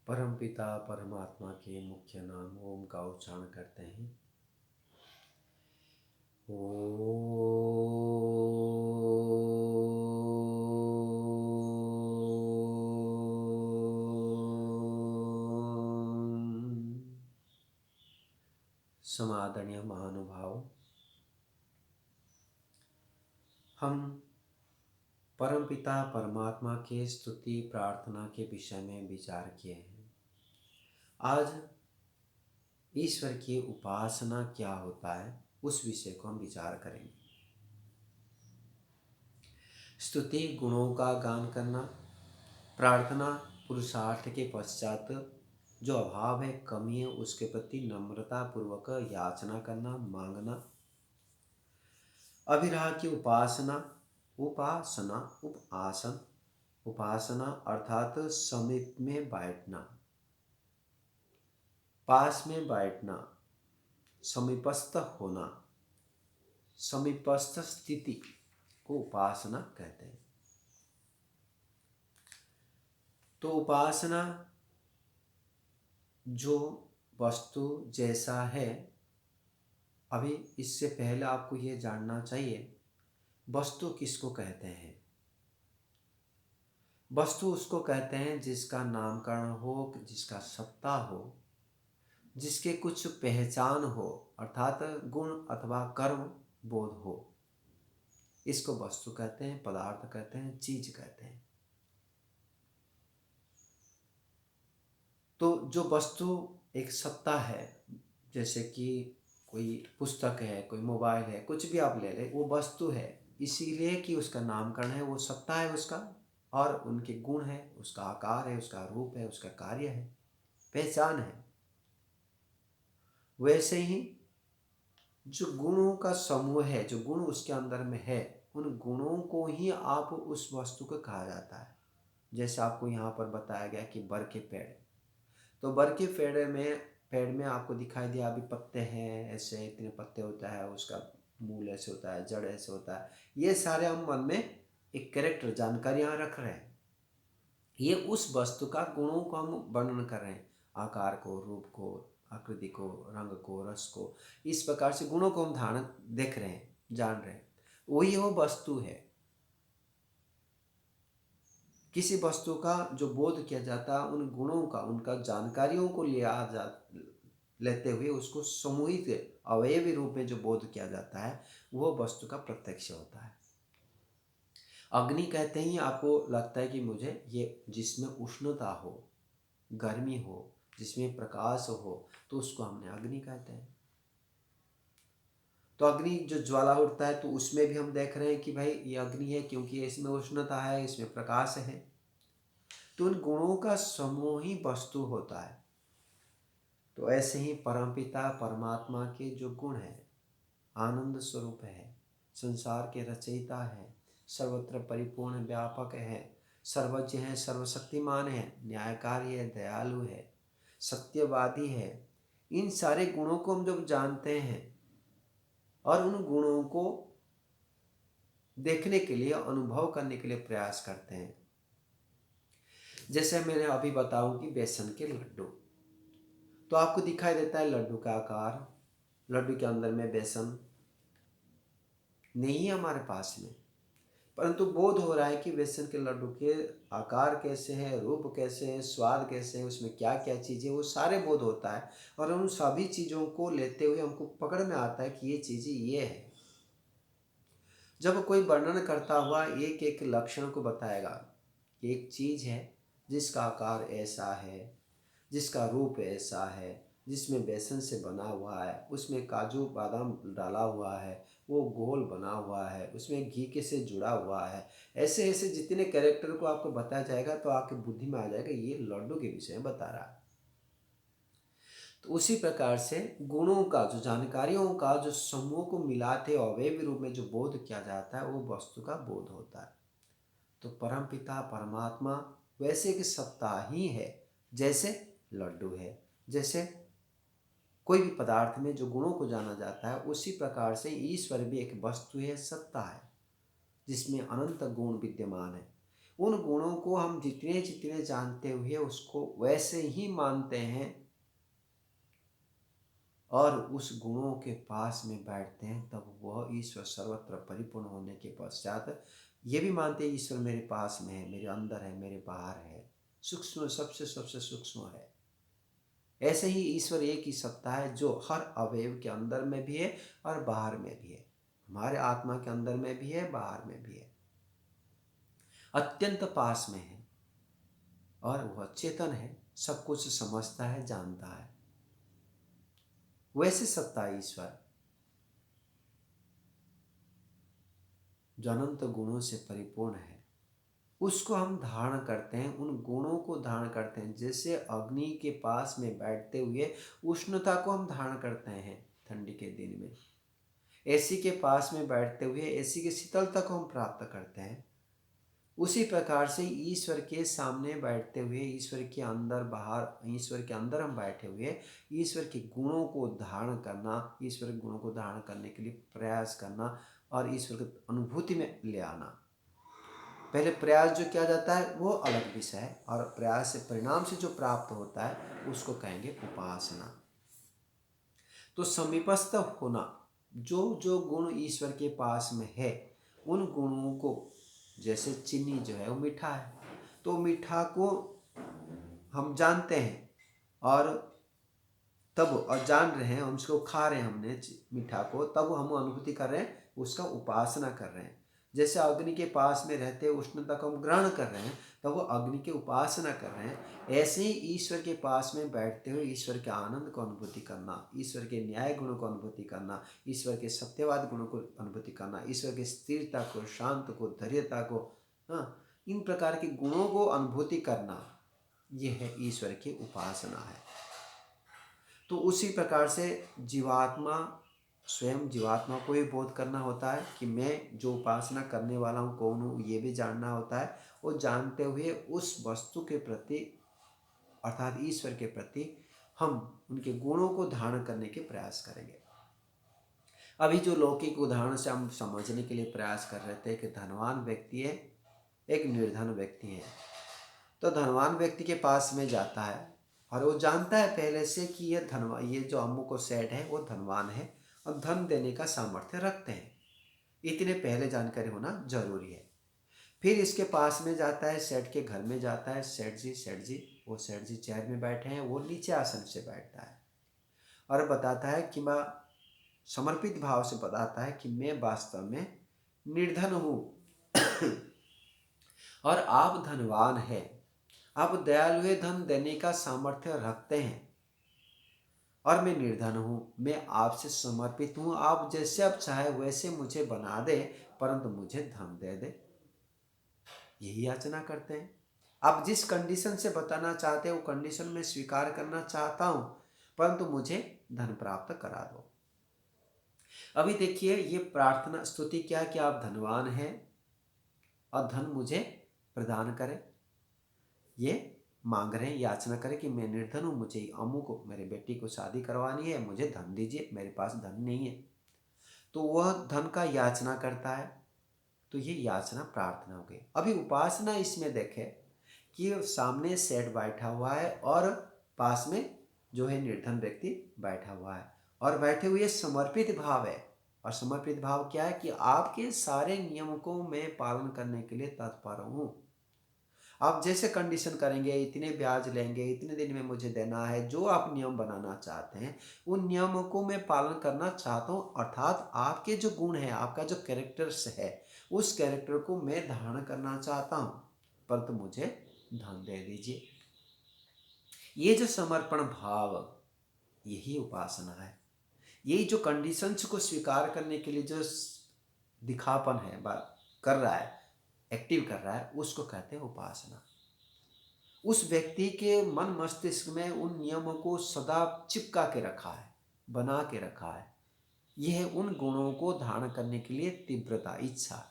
परमपिता परमात्मा के मुख्य नाम ओम का उच्चारण करते हैं। ओम। समादरणीय महानुभाव, हम परमपिता परमात्मा के स्तुति प्रार्थना के विषय में विचार किए हैं। आज ईश्वर की उपासना क्या होता है उस विषय को हम विचार करेंगे। स्तुति गुणों का गान करना, प्रार्थना पुरुषार्थ के पश्चात जो अभाव है, कमी है, उसके प्रति नम्रता पूर्वक याचना करना, मांगना। अभिराह की उपासना, उपासना उपासन, उपासना अर्थात समीप में बैठना, पास में बैठना, समीपस्थ होना, समीपस्थ स्थिति को उपासना कहते हैं। तो उपासना जो वस्तु जैसा है, अभी इससे पहले आपको ये जानना चाहिए वस्तु किसको कहते हैं। वस्तु उसको कहते हैं जिसका नामकरण हो, जिसका सत्ता हो, जिसके कुछ पहचान हो, अर्थात गुण अथवा कर्म बोध हो, इसको वस्तु कहते हैं, पदार्थ कहते हैं, चीज कहते हैं। तो जो वस्तु एक सत्ता है, जैसे कि कोई पुस्तक है, कोई मोबाइल है, कुछ भी आप ले लें, वो वस्तु है इसीलिए कि उसका नामकरण है, वो सत्ता है उसका, और उनके गुण है, उसका आकार है, उसका रूप है, उसका कार्य है, पहचान है। वैसे ही जो गुणों का समूह है, जो गुण उसके अंदर में है, उन गुणों को ही आप उस वस्तु को कहा जाता है। जैसे आपको यहाँ पर बताया गया कि बर के पेड़, तो बर के पेड़ में आपको दिखाई दिया अभी पत्ते हैं, ऐसे इतने पत्ते होता है, उसका मूल ऐसे होता है, जड़ ऐसे होता है। ये सारे हम मन में एक कैरेक्टर जानकारियाँ रख रहे हैं। ये उस वस्तु का गुणों को हम वर्णन कर रहे हैं, आकार को, रूप को, आकृति को, रंग को, रस को, इस प्रकार से गुणों को हम धारण देख रहे हैं, जान रहे हैं। वही वो वस्तु है। किसी वस्तु का जो बोध किया जाता है, उन गुणों का, उनका जानकारियों को लेते हुए उसको समूहित अवयवी रूप में जो बोध किया जाता है, वो वस्तु का प्रत्यक्ष होता है। अग्नि कहते ही आपको लगता है कि मुझे ये जिसमें उष्णता हो, गर्मी हो, जिसमें प्रकाश हो, तो उसको हमने अग्नि कहते हैं। तो अग्नि जो ज्वाला उठता है, तो उसमें भी हम देख रहे हैं कि भाई ये अग्नि है, क्योंकि इसमें उष्णता है, इसमें प्रकाश है। तो उन गुणों का समूह ही वस्तु होता है। तो ऐसे ही परमपिता परमात्मा के जो गुण है, आनंद स्वरूप है, संसार के रचयिता है, सर्वत्र परिपूर्ण व्यापक है, सर्वज्ञ है, सर्वशक्तिमान है, न्यायकारी है, दयालु है, सत्यवादी है। इन सारे गुणों को हम जब जानते हैं और उन गुणों को देखने के लिए, अनुभव करने के लिए प्रयास करते हैं। जैसे मैंने अभी बताऊं कि बेसन के लड्डू, तो आपको दिखाई देता है लड्डू का आकार, लड्डू के अंदर में बेसन नहीं है हमारे पास में, परंतु बोध हो रहा है कि बेसन के लड्डू के आकार कैसे हैं, रूप कैसे हैं, स्वाद कैसे हैं, उसमें क्या क्या चीज़ें, वो सारे बोध होता है। और उन सभी चीज़ों को लेते हुए हमको पकड़ में आता है कि ये चीज़ें ये है। जब कोई वर्णन करता हुआ एक एक लक्षण को बताएगा कि एक चीज़ है जिसका आकार ऐसा है, जिसका रूप ऐसा है, जिसमें बेसन से बना हुआ है, उसमें काजू बादाम डाला हुआ है, वो गोल बना हुआ है, उसमें घी के से जुड़ा हुआ है, ऐसे ऐसे जितने कैरेक्टर को आपको बताया जाएगा तो आपकी बुद्धि में आ जाएगा ये लड्डू के विषय में बता रहा है। तो उसी प्रकार से गुणों का, जो जानकारियों का जो समूह को मिलाते अवयवी रूप में जो बोध किया जाता है, वो वस्तु का बोध होता है। तो परमपिता परमात्मा वैसे की सत्ता ही है जैसे लड्डू है, जैसे कोई भी पदार्थ में जो गुणों को जाना जाता है, उसी प्रकार से ईश्वर भी एक वस्तु है, सत्ता है, जिसमें अनंत गुण विद्यमान है। उन गुणों को हम जितने जितने जानते हुए उसको वैसे ही मानते हैं और उस गुणों के पास में बैठते हैं, तब वह ईश्वर सर्वत्र परिपूर्ण होने के पश्चात ये भी मानते हैं ईश्वर मेरे पास में है, मेरे अंदर है, मेरे बाहर है, सूक्ष्म सबसे सबसे सूक्ष्म है। ऐसे ही ईश्वर एक ही सत्ता है जो हर अवयव के अंदर में भी है और बाहर में भी है। हमारे आत्मा के अंदर में भी है, बाहर में भी है, अत्यंत पास में है और वह चेतन है, सब कुछ समझता है, जानता है। वैसे सत्ता ईश्वर जो अनंत गुणों से परिपूर्ण है, उसको हम धारण करते हैं, उन गुणों को धारण करते हैं। जैसे अग्नि के पास में बैठते हुए उष्णता को हम धारण करते हैं ठंडी के दिन में, एसी के पास में बैठते हुए एसी की शीतलता को हम प्राप्त करते हैं, उसी प्रकार से ईश्वर के सामने बैठते हुए, ईश्वर के अंदर बाहर, ईश्वर के अंदर हम बैठे हुए ईश्वर के गुणों को धारण करना, ईश्वर के गुणों को धारण करने के लिए प्रयास करना और ईश्वर की अनुभूति में ले आना। पहले प्रयास जो किया जाता है वो अलग विषय है, और प्रयास से परिणाम से जो प्राप्त होता है उसको कहेंगे उपासना। तो समीपस्थ होना, जो जो गुण ईश्वर के पास में है उन गुणों को, जैसे चीनी जो है वो मीठा है, तो मीठा को हम जानते हैं और तब और जान रहे हैं, हम उसको खा रहे हैं, हमने मीठा को, तब हम अनुभूति कर रहे हैं, उसका उपासना कर रहे हैं। जैसे अग्नि के पास में रहते उष्णता को हम ग्रहण कर रहे हैं, तब वो अग्नि की उपासना कर रहे हैं। ऐसे ही ईश्वर के पास में बैठते हुए ईश्वर के आनंद को अनुभूति करना, ईश्वर के न्याय गुणों को अनुभूति करना, ईश्वर के सत्यवाद गुणों को अनुभूति करना, ईश्वर की स्थिरता को, शांत को, धैर्यता को, हाँ, इन प्रकार के गुणों को अनुभूति करना, यह है ईश्वर की उपासना है। तो उसी प्रकार से जीवात्मा, स्वयं जीवात्मा को ही बोध करना होता है कि मैं जो उपासना करने वाला हूँ कौन हूँ, ये भी जानना होता है। और जानते हुए उस वस्तु के प्रति अर्थात ईश्वर के प्रति हम उनके गुणों को धारण करने के प्रयास करेंगे। अभी जो लौकिक उदाहरण से हम समझने के लिए प्रयास कर रहे थे कि धनवान व्यक्ति है, एक निर्धन व्यक्ति है। तो धनवान व्यक्ति के पास में जाता है और वो जानता है पहले से कि ये जो अम्मू को सेठ है वो धनवान है और धन देने का सामर्थ्य रखते हैं, इतने पहले जानकारी होना जरूरी है। फिर इसके पास में जाता है, सेठ के घर में जाता है, सेठ जी, वो सेठ जी चेयर में बैठे हैं, वो नीचे आसन से बैठता है और बताता है कि मैं समर्पित भाव से बताता है कि मैं वास्तव में निर्धन हूँ और आप धनवान हैं, आप दयालु धन देने का सामर्थ्य रखते हैं और मैं निर्धन हूँ, मैं आपसे समर्पित हूँ, आप जैसे आप चाहे वैसे मुझे बना दे, परंतु मुझे धन दे दे, यही याचना करते हैं। आप जिस कंडीशन से बताना चाहते हैं वो कंडीशन में स्वीकार करना चाहता हूँ, परंतु मुझे धन प्राप्त करा दो। अभी देखिए ये प्रार्थना स्तुति क्या है कि आप धनवान हैं और धन मुझे प्रदान करें, ये मांग रहे हैं, याचना करें कि मैं निर्धन हूँ, मुझे अम्मू को, मेरे बेटी को शादी करवानी है, मुझे धन दीजिए, मेरे पास धन नहीं है। तो वह धन का याचना करता है, तो ये याचना प्रार्थना हो गई। अभी उपासना इसमें देखें कि सामने सेठ बैठा हुआ है और पास में जो है निर्धन व्यक्ति बैठा हुआ है और बैठे हुए समर्पित भाव है। और समर्पित भाव क्या है कि आपके सारे नियमों को मैं पालन करने के लिए तत्पर हूँ, आप जैसे कंडीशन करेंगे, इतने ब्याज लेंगे, इतने दिन में मुझे देना है, जो आप नियम बनाना चाहते हैं उन नियमों को मैं पालन करना चाहता हूँ। अर्थात आपके जो गुण है, आपका जो कैरेक्टर्स है, उस कैरेक्टर को मैं धारण करना चाहता हूँ, परंतु मुझे धन दे दीजिए। ये जो समर्पण भाव, यही उपासना है। यही जो कंडीशंस को स्वीकार करने के लिए जो दिखापन है, बात कर रहा है, एक्टिव कर रहा है, उसको कहते हैं उपासना। उस व्यक्ति के मन मस्तिष्क में उन नियमों को सदा चिपका के रखा है, बना के रखा है। यह उन गुणों को धारण करने के लिए तीव्रता, इच्छा,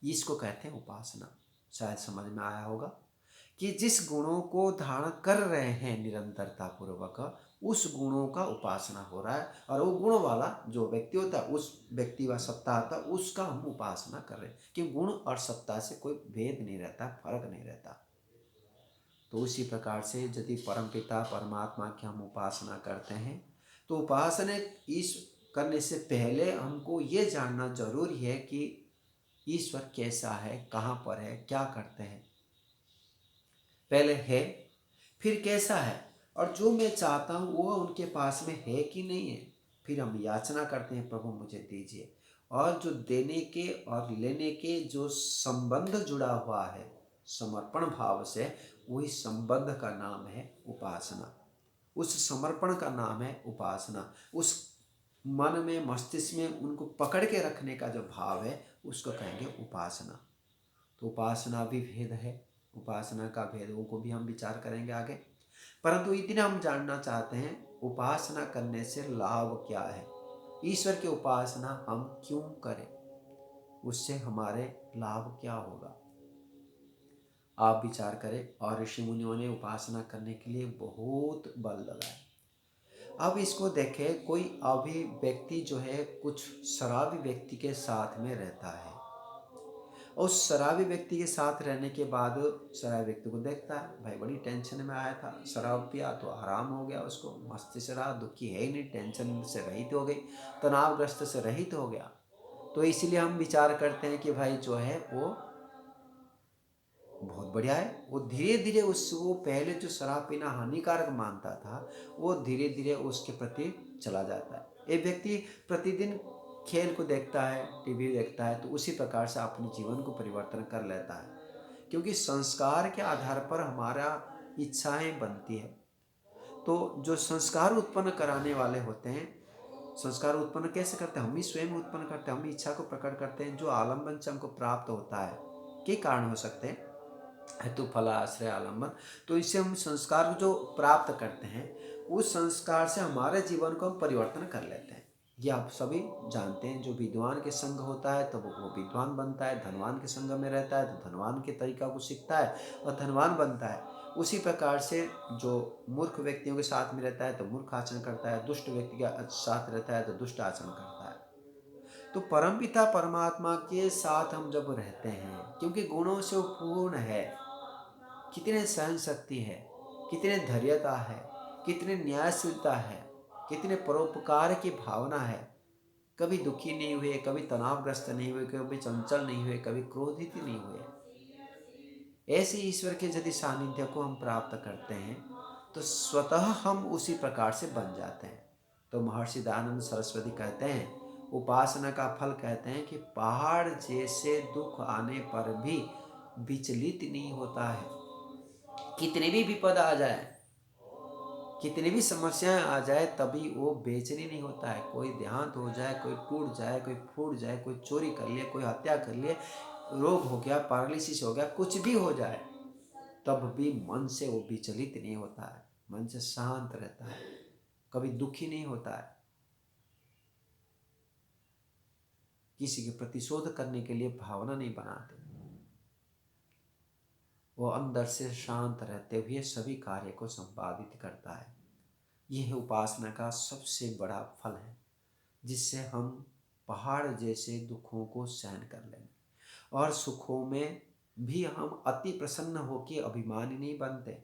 इसको कहते हैं उपासना। शायद समझ में आया होगा कि जिस गुणों को धारण कर रहे हैं निरंतरता पूर्वक, उस गुणों का उपासना हो रहा है, और वो गुण वाला जो व्यक्ति होता है, उस व्यक्ति व सत्ता होता है, उसका हम उपासना कर रहे हैं। कि गुण और सत्ता से कोई भेद नहीं रहता, फर्क नहीं रहता। तो उसी प्रकार से यदि परमपिता परमात्मा की हम उपासना करते हैं, तो उपासना इस करने से पहले हमको ये जानना जरूरी है कि ईश्वर कैसा है, कहाँ पर है, क्या करते हैं। पहले है, फिर कैसा है, और जो मैं चाहता हूँ वो उनके पास में है कि नहीं है। फिर हम याचना करते हैं, प्रभु मुझे दीजिए। और जो देने के और लेने के जो संबंध जुड़ा हुआ है समर्पण भाव से, वही संबंध का नाम है उपासना। उस समर्पण का नाम है उपासना। उस मन में, मस्तिष्क में उनको पकड़ के रखने का जो भाव है, उसको कहेंगे उपासना। तो उपासना भी भेद है, उपासना का भेदों को भी हम विचार करेंगे आगे। परंतु इतना हम जानना चाहते हैं, उपासना करने से लाभ क्या है, ईश्वर की उपासना हम क्यों करें, उससे हमारे लाभ क्या होगा। आप विचार करें। और ऋषि मुनियों ने उपासना करने के लिए बहुत बल लगाया। अब इसको देखें, कोई अभी व्यक्ति जो है कुछ शराबी व्यक्ति के साथ में रहता है। उस शराबी व्यक्ति के साथ रहने के बाद शराबी व्यक्ति को देखता है, भाई बड़ी टेंशन में आया था, शराब पिया तो आराम हो गया उसको, मस्ती से रहा, दुखी है ही नहीं, टेंशन से रहित हो गई, तनावग्रस्त से रहित हो गया। तो इसलिए हम विचार करते हैं कि भाई जो है वो बहुत बढ़िया है। वो धीरे धीरे वो पहले जो शराब पीना हानिकारक मानता था, वो धीरे धीरे उसके प्रति चला जाता है। एक व्यक्ति प्रतिदिन खेल को देखता है, टीवी देखता है, तो उसी प्रकार से अपने जीवन को परिवर्तन कर लेता है। क्योंकि संस्कार के आधार पर हमारा इच्छाएं बनती है। तो जो संस्कार उत्पन्न कराने वाले होते हैं, संस्कार उत्पन्न कैसे करते हैं, हम ही स्वयं उत्पन्न करते हैं, हम ही इच्छा को प्रकट करते हैं। जो आलम्बन से हमको प्राप्त होता है, कई कारण हो सकते हैं, हेतु फल आश्रय आलम्बन। तो इससे हम संस्कार जो प्राप्त करते हैं, उस संस्कार से हमारे जीवन को हम परिवर्तन कर लेते हैं। ये आप सभी जानते हैं। जो विद्वान के संग होता है तो वो विद्वान बनता है, धनवान के संग में रहता है तो धनवान के तरीका को सीखता है और धनवान बनता है। उसी प्रकार से जो मूर्ख व्यक्तियों के साथ में रहता है तो मूर्ख आचरण करता है, दुष्ट व्यक्ति के साथ रहता है तो दुष्ट आचरण करता है। तो परमपिता परमात्मा के साथ हम जब रहते हैं, क्योंकि गुणों से वो पूर्ण है, कितने सहन शक्ति है, कितने धैर्यता है, कितने न्यायशीलता है, कितने परोपकार की भावना है। कभी दुखी नहीं हुए, कभी तनावग्रस्त नहीं हुए, कभी चंचल नहीं हुए, कभी क्रोधित नहीं हुए। ऐसे ईश्वर के यदि सानिध्य को हम प्राप्त करते हैं तो स्वतः हम उसी प्रकार से बन जाते हैं। तो महर्षि दयानंद सरस्वती कहते हैं, उपासना का फल कहते हैं कि पहाड़ जैसे दुख आने पर भी विचलित नहीं होता है। कितने भी विपद आ जाए, कितनी भी समस्याएं आ जाए, तभी वो बेचैनी नहीं होता है। कोई देहांत हो जाए, कोई टूट जाए, कोई फूट जाए, कोई चोरी कर लिए, कोई हत्या कर लिए, रोग हो गया, पैरालिसिस हो गया, कुछ भी हो जाए, तब भी मन से वो विचलित नहीं होता है, मन से शांत रहता है, कभी दुखी नहीं होता है। किसी के प्रतिशोध करने के लिए भावना नहीं बनाते, वो अंदर से शांत रहते हुए सभी कार्य को संपादित करता है। यह उपासना का सबसे बड़ा फल है, जिससे हम पहाड़ जैसे दुखों को सहन कर लेंगे और सुखों में भी हम अति प्रसन्न होकर अभिमानी नहीं बनते,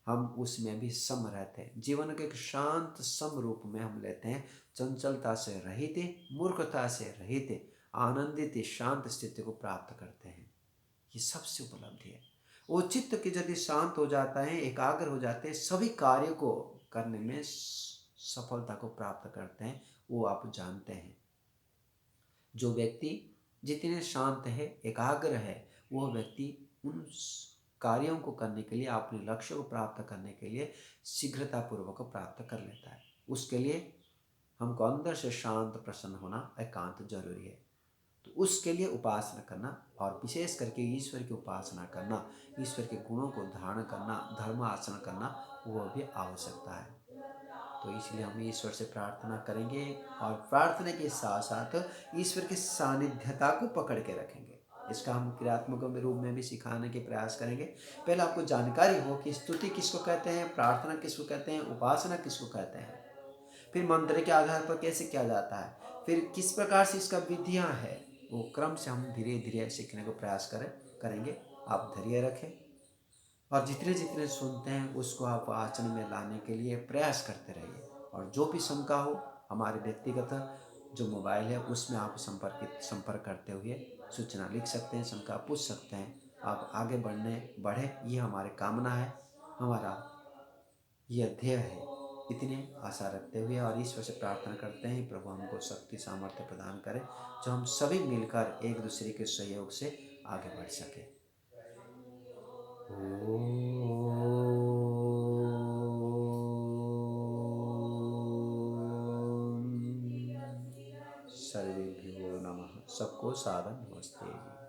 हम उसमें भी सम रहते हैं। जीवन के एक शांत सम रूप में हम लेते हैं, चंचलता से रहित, मूर्खता से रहित, आनंदित शांत स्थिति को प्राप्त करते हैं। ये सबसे उपलब्धि है। वो चित्त के यदि शांत हो जाता है, एकाग्र हो जाते हैं, सभी कार्य को करने में सफलता को प्राप्त करते हैं। वो आप जानते हैं, जो व्यक्ति जितने शांत है, एकाग्र है, वो व्यक्ति उन कार्यों को करने के लिए, अपने लक्ष्य को प्राप्त करने के लिए शीघ्रता पूर्वक प्राप्त कर लेता है। उसके लिए हमको अंदर से शांत प्रसन्न होना एकांत जरूरी है। तो उसके लिए उपासना करना, और विशेष करके ईश्वर की उपासना करना, ईश्वर के गुणों को धारण करना, धर्म आचरण करना, वह भी आवश्यकता है। तो इसलिए हम ईश्वर से प्रार्थना करेंगे और प्रार्थना के साथ साथ ईश्वर की सानिध्यता को पकड़ के रखेंगे। इसका हम क्रियात्मक रूप में भी सिखाने के प्रयास करेंगे। पहले आपको जानकारी हो कि स्तुति किसको कहते हैं, प्रार्थना किसको कहते हैं, उपासना किसको कहते हैं, फिर मंत्र के आधार पर कैसे किया जाता है, फिर किस प्रकार से इसका विधियाँ है, वो क्रम से हम धीरे धीरे सीखने को प्रयास करेंगे। आप धैर्य रखें और जितने जितने सुनते हैं उसको आप आचरण में लाने के लिए प्रयास करते रहिए। और जो भी शंका हो, हमारे व्यक्तिगत जो मोबाइल है उसमें आप संपर्क करते हुए सूचना लिख सकते हैं, शंका पूछ सकते हैं। आप आगे बढ़े, ये हमारी कामना है, हमारा ये ध्येय है। इतने आशा रखते हुए और ईश्वर से प्रार्थना करते हैं प्रभु हमको शक्ति सामर्थ्य प्रदान करें, जो हम सभी मिलकर एक दूसरे के सहयोग से आगे बढ़ सके। सर्वेभ्यो नमः। सबको सादर नमस्ते जी।